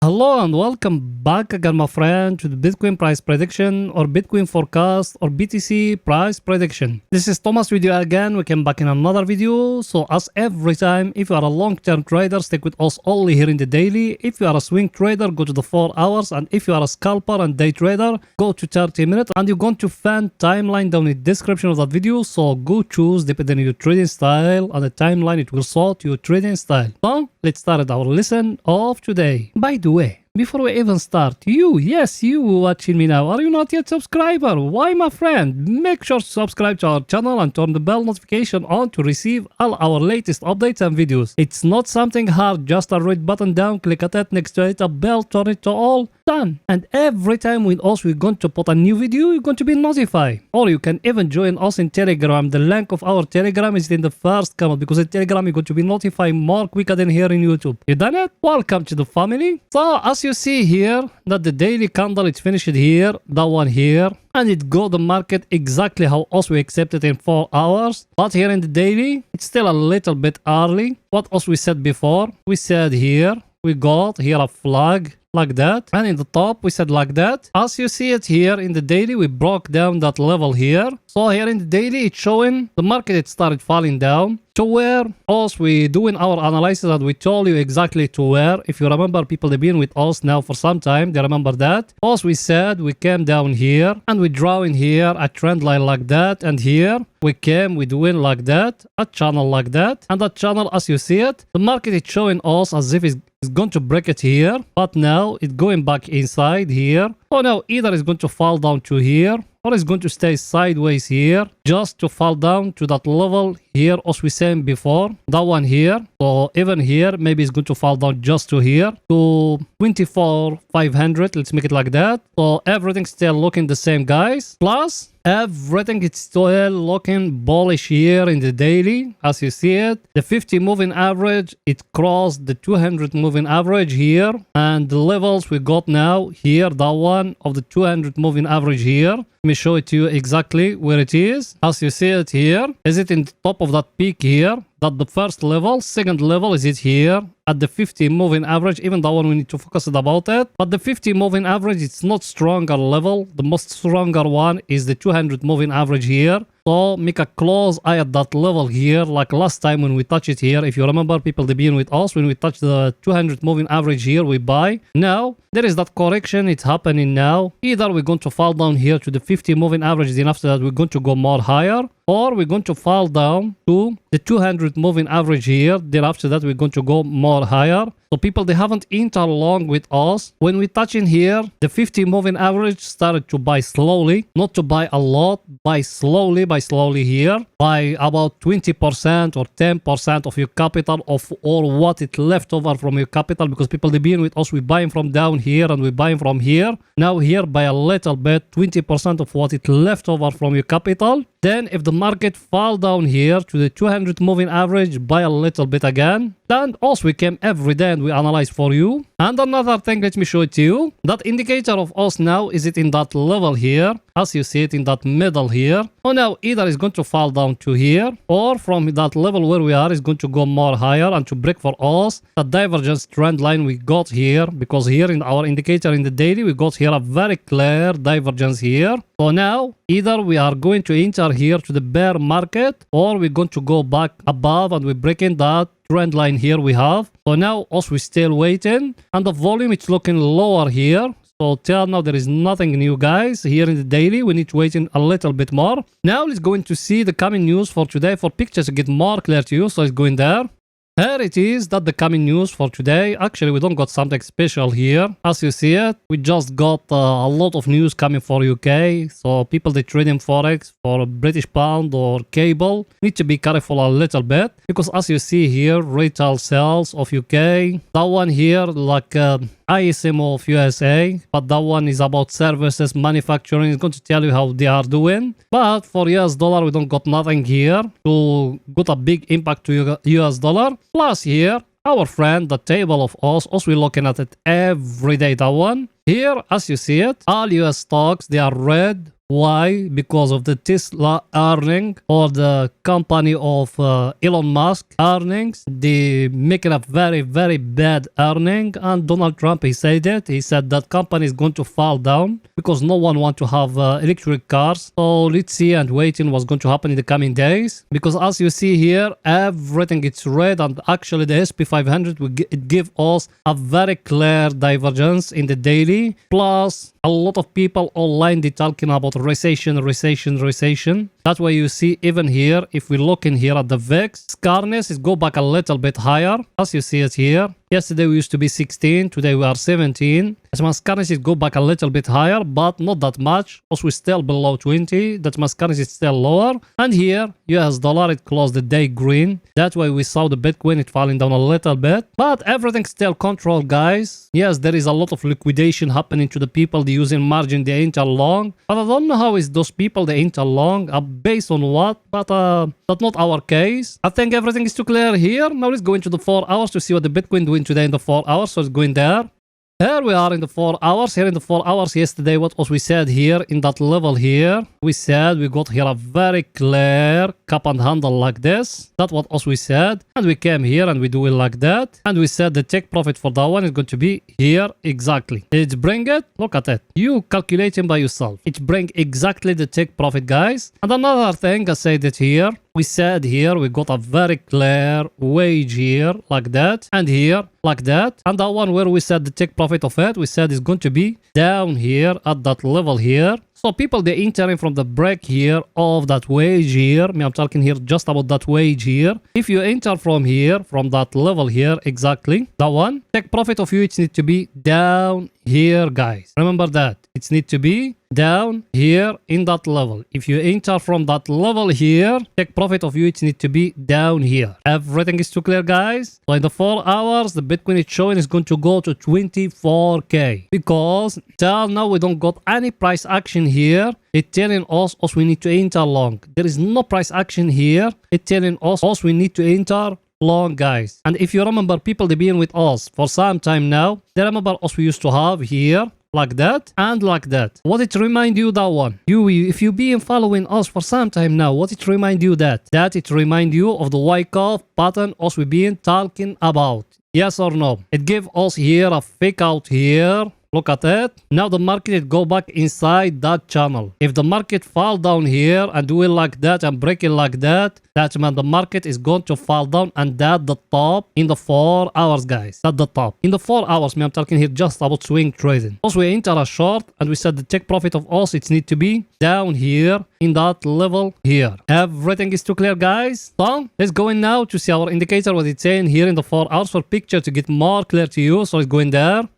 Hello and welcome back again, my friend, to the Bitcoin price prediction or Bitcoin forecast or BTC price prediction. This is Thomas with you again. We came back in another video. So as every time, if you are a long-term trader, stick with us only here in the daily. If you are a swing trader, go to the 4 hours. And if you are a scalper and day trader, go to 30 minutes. And you're going to find timeline down in the description of that video. So go choose depending on your trading style, and the timeline it will sort your trading style. So let's start our lesson of today. By the way, before we even start, you watching me now, are you not yet subscriber? Why, my friend? Make sure to subscribe to our channel and turn the bell notification on to receive all our latest updates and videos. It's not something hard, just a red button down, click at it, next to it a bell, turn it to all, done. And every time we're going to put a new video, you're going to be notified. Or you can even join us in Telegram. The link of our Telegram is in the first comment, because in Telegram you're going to be notified more quicker than here in YouTube. You done it? Welcome to the family. So as you see here, that the daily candle is finished here, that one here, and it got the market exactly how us we accepted in 4 hours. But here in the daily, it's still a little bit early. What else we said before? We said here, we got here a flag like that, and in the top we said like that. As you see it here in the daily, we broke down that level here. So here in the daily, it's showing the market, it started falling down to where us we doing our analysis, and we told you exactly to where. If you remember, people they've been with us now for some time, they remember that. Us we said we came down here and we draw in here a trend line like that, and here we doing like that, a channel like that, and that channel as you see it, the market is showing us as if it's going to break it here, but now it's going back inside here. So now either it's going to fall down to here, or it's going to stay sideways here, just to fall down to that level here, as we said before, that one here. So even here, maybe it's going to fall down just to here, to 24,500. Let's make it like that. So everything's still looking the same, guys. Plus, everything is still looking bullish here in the daily, as you see it. The 50 moving average, it crossed the 200 moving average here, and the levels we got now here, that one of the 200 moving average here. Let me show it to you exactly where it is. As you see it here, is it in the top of that peak here? That the first level. Second level, is it here at the 50 moving average? Even that one we need to focus about it. But the 50 moving average, it's not stronger level. The most stronger one is the 200 moving average here. So make a close eye at that level here, like last time when we touch it here. If you remember, people they been with us when we touch the 200 moving average here, we buy. Now there is that correction, it's happening now. Either we're going to fall down here to the 50 moving average, then after that we're going to go more higher, or we're going to fall down to the 200 moving average here, then after that we're going to go more higher. So people, they haven't entered along with us. When we touch in here, the 50 moving average started to buy slowly, not to buy a lot, buy slowly here, by about 20% or 10% of your capital of or what it left over from your capital, because people they been with us, we buying from down here and we buying from here. Now here by a little bit, 20% of what it left over from your capital. Then if the market fall down here to the 200 moving average, buy a little bit again. Then also we came every day and we analyze for you. And another thing, let me show it to you. That indicator of us now, is it in that level here, as you see it in that middle here. So now either it's going to fall down to here, or from that level where we are is going to go more higher and to break for us the divergence trend line we got here, because here in our indicator in the daily we got here a very clear divergence here. So now either we are going to enter here to the bear market, or we're going to go back above and we're breaking that trend line here we have. So now also we're still waiting, and the volume it's looking lower here. So till now there is nothing new, guys. Here in the daily we need to wait in a little bit more. Now let's go into see the coming news for today, for pictures to get more clear to you. So let's go in there. Here it is, that the coming news for today. Actually, we don't got something special here. As you see it, we just got a lot of news coming for UK. So people they trade in Forex for British pound or cable need to be careful a little bit, because as you see here, retail sales of UK, that one here like ISM of USA, but that one is about services, manufacturing. It's going to tell you how they are doing. But for US dollar, we don't got nothing here to got a big impact to US dollar. Plus here, our friend, the table of us, also we're looking at it every day, that one. Here, as you see it, all US stocks, they are red Why? Because of the Tesla earning or the company of Elon Musk earnings. They making a very, very bad earning. And Donald Trump, he said it. He said that company is going to fall down because no one want to have electric cars. So let's see and waiting what's going to happen in the coming days. Because as you see here, everything it's red, and actually the SP 500 it give us a very clear divergence in the daily. Plus, a lot of people online they talking about recession. That's why you see even here, if we look in here at the VIX, scarness is go back a little bit higher, as you see it here. Yesterday we used to be 16, today we are 17. As mascaras is go back a little bit higher, but not that much. Also we're still below 20. That mascaras is still lower. And here, US dollar, it closed the day green. That's why we saw the Bitcoin, it falling down a little bit. But everything's still controlled, guys. Yes, there is a lot of liquidation happening to the people they using margin, they enter long. But I don't know how is those people they enter long, based on what, but that's not our case. I think everything is too clear here. Now let's go into the 4 hours to see what the Bitcoin doing today in the 4 hours. So it's going there. Here we are in the 4 hours. Here in the 4 hours yesterday, what was we said here in that level here? We said we got here a very clear cup and handle like this. That's what else we said. And we came here and we do it like that. And we said the take profit for that one is going to be here exactly. Did it bring it? Look at it. You calculating by yourself. It bring exactly the take profit, guys. And another thing, I said it here. We said here we got a very clear wage here like that, and here like that, and that one where we said the take profit of it, we said is going to be down here at that level here. So people they entering from the break here of that wage here. I'm talking here just about that wage here. If you enter from here, from that level here exactly, that one, take profit of you, it needs to be down here, guys. Remember that. It needs to be down here in that level. If you enter from that level here, take profit of you, it needs to be down here. Everything is too clear, guys. So in the 4 hours, the Bitcoin it's showing is going to go to 24k. Because till now we don't got any price action here. It's telling us also we need to enter long. There is no price action here. It's telling us also we need to enter long, guys. And if you remember people they been with us for some time now, they remember us we used to have here like that and like that. What it remind you that one? If you been following us for some time now, what it remind you that? That it remind you of the wake up pattern us we been talking about. Yes or no? It give us here a fake out here. Look at it. Now the market go back inside that channel. If the market fall down here and do it like that and break it like that, that means the market is going to fall down, and that the top in the 4 hours, guys. That's the top. In the 4 hours, I'm talking here just about swing trading. Also, we enter a short and we said the take profit of us, it need to be down here in that level here. Everything is too clear, guys. So let's go in now to see our indicator, what it's saying here in the 4 hours for picture to get more clear to you. So let's go in there.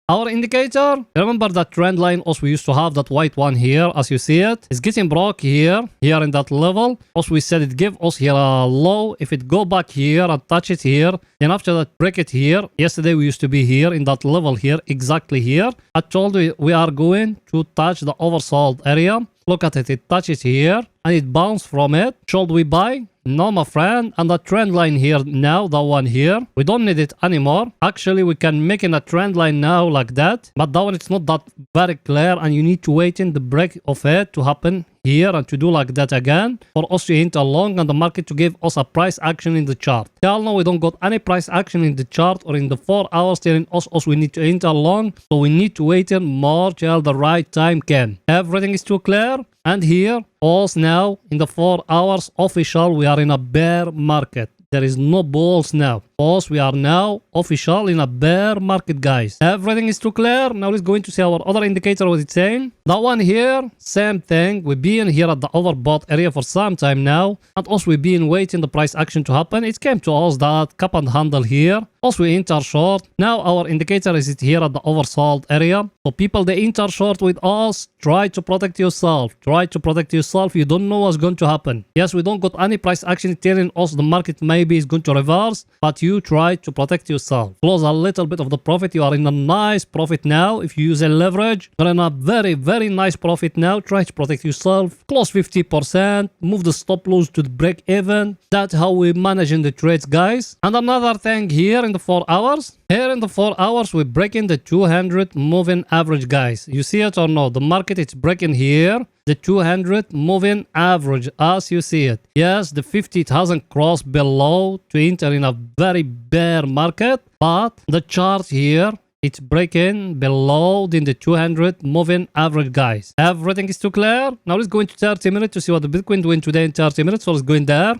Our indicator, remember that trend line also we used to have that white one here, as you see it. It's getting broke here in that level. Also we said it give us here a low. If it go back here and touch it here, then after that break it here. Yesterday we used to be here in that level here, exactly here. I told you we are going to touch the oversold area. Look at it, it touches here and it bounced from it. Should we buy? No, my friend. And the trend line here now, the one here, we don't need it anymore. Actually, we can make in a trend line now like that. But that one, it's not that very clear, and you need to wait in the break of it to happen here and to do like that again for us to enter long and the market to give us a price action in the chart. Till now, we don't got any price action in the chart or in the 4 hours telling us we need to enter long. So we need to wait in more till the right time can. Everything is too clear. And here, also now in the 4 hours official, we are in a bear market. There is no bulls now. Also, we are now official in a bear market, guys. Everything is too clear. Now let's go into see our other indicator, what it's saying. That one here, same thing. We've been here at the overbought area for some time now. And also we've been waiting the price action to happen. It came to us that cup and handle here. Also we enter short. Now our indicator is it here at the oversold area. So people they enter short with us, try to protect yourself. Try to protect yourself. You don't know what's going to happen. Yes, we don't got any price action telling us the market maybe is going to reverse, but you try to protect yourself. Close a little bit of the profit. You are in a nice profit now. If you use a leverage, you're in a very, very nice profit now. Try to protect yourself. Close 50%. Move the stop loss to the break even. That's how we managing the trades, guys. And another thing here in the 4 hours. Here in the 4 hours, we're breaking the 200 moving average, guys. You see it or no? The market is breaking here. the 200 moving average as you see it. Yes, the 50,000 cross below to enter in a very bear market, but the chart here, it's breaking below the 200 moving average, guys. Everything is too clear. Now let's go into 30 minutes to see what the Bitcoin doing today in 30 minutes. So let's go in there.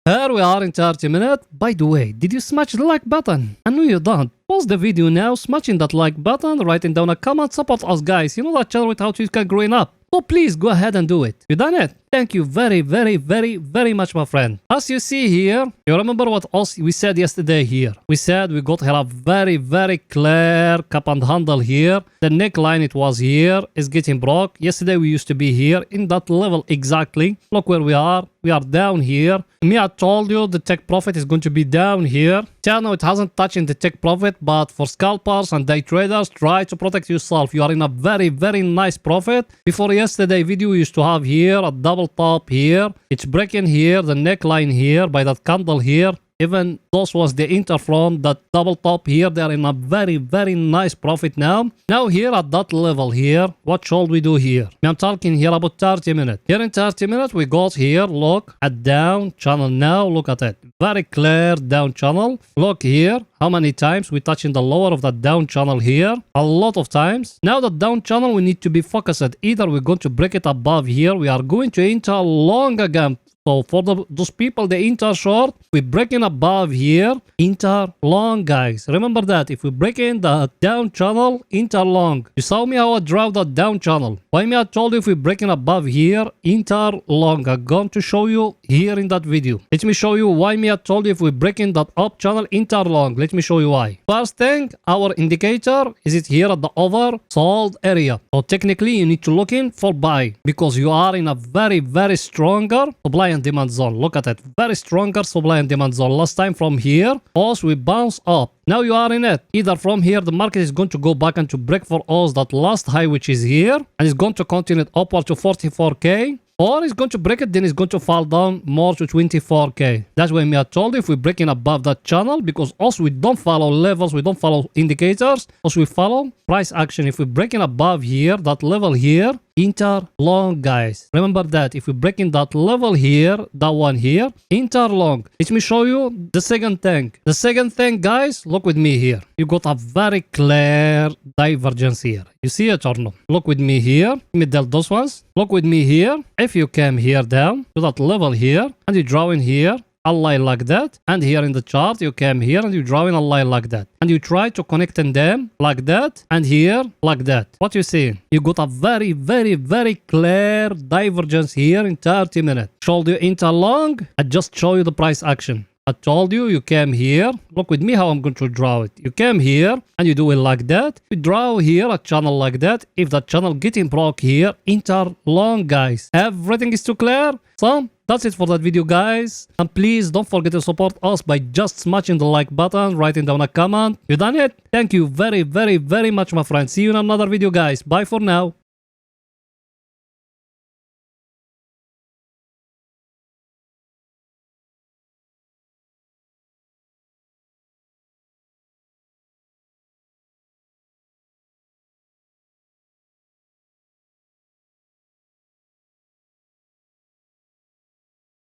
Here we are in 30 minutes. By the way, did you smash the like button? I know you don't. Pause the video now, smashing that like button, writing down a comment, support us, guys. You know that channel with how to can growing up. So please go ahead and do it. You done it? Thank you very, very, very, very much, my friend. As you see here, you remember what else we said yesterday here? We said we got here a very, very clear cup and handle here. The neckline it was here is getting broke. Yesterday we used to be here in that level exactly. Look where we are. We are down here. Me, I told you the take profit is going to be down here. Till now it hasn't touched in the take profit, but for scalpers and day traders, try to protect yourself. You are in a very, very nice profit. Before yesterday video, we used to have here a double top here. It's breaking here, the neckline here by that candle here. Even those was the enter from that double top here. They are in a very, very nice profit now. Now here at that level here, what shall we do here? I'm talking here about 30 minutes. Here in 30 minutes, we got here, look, at down channel now. Look at it. Very clear down channel. Look here. How many times we touching the lower of that down channel here? A lot of times. Now the down channel, we need to be focused. Either we're going to break it above here. We are going to enter long again. So for those people, they enter short, we're breaking above here, enter long, guys. Remember that. If we break in the down channel, enter long. You saw me how I draw that down channel. Why me I told you if we're breaking above here, enter long. I'm going to show you here in that video. Let me show you why me I told you if we're breaking that up channel, enter long. Let me show you why. First thing, our indicator is it here at the oversold area. So technically, you need to look in for buy because you are in a very, very stronger supply and demand zone. Look at it. Very stronger supply and demand zone. Last time from here, also we bounce up. Now you are in it. Either from here, the market is going to go back and to break for us that last high, which is here. And it's going to continue upward to 44K. Or it's going to break it, then it's going to fall down more to 24K. That's why me I told you if we're breaking above that channel, because also we don't follow levels, we don't follow indicators. Also we follow price action. If we're breaking above here, that level here, enter long, guys. Remember that. If we're breaking that level here, that one here, enter long. Let me show you the second thing. The second thing, guys, look with me here. You got a very clear divergence here. You see it or no? Look with me here. Let me delete those ones. Look with me here. If you came here down to that level here and you draw in here a line like that, and here in the chart you came here and you draw in a line like that, and you try to connect in them like that and here like that. What you see? You got a very, very, very clear divergence here in 30 minutes. Shall you enter long? I just show you the price action. I told you, you came here. Look with me how I'm going to draw it. You came here and you do it like that. You draw here a channel like that. If that channel getting broke here, enter long, guys. Everything is too clear. So that's it for that video, guys. And please don't forget to support us by just smashing the like button, writing down a comment. You done it? Thank you very, very, very much, my friends. See you in another video, guys. Bye for now.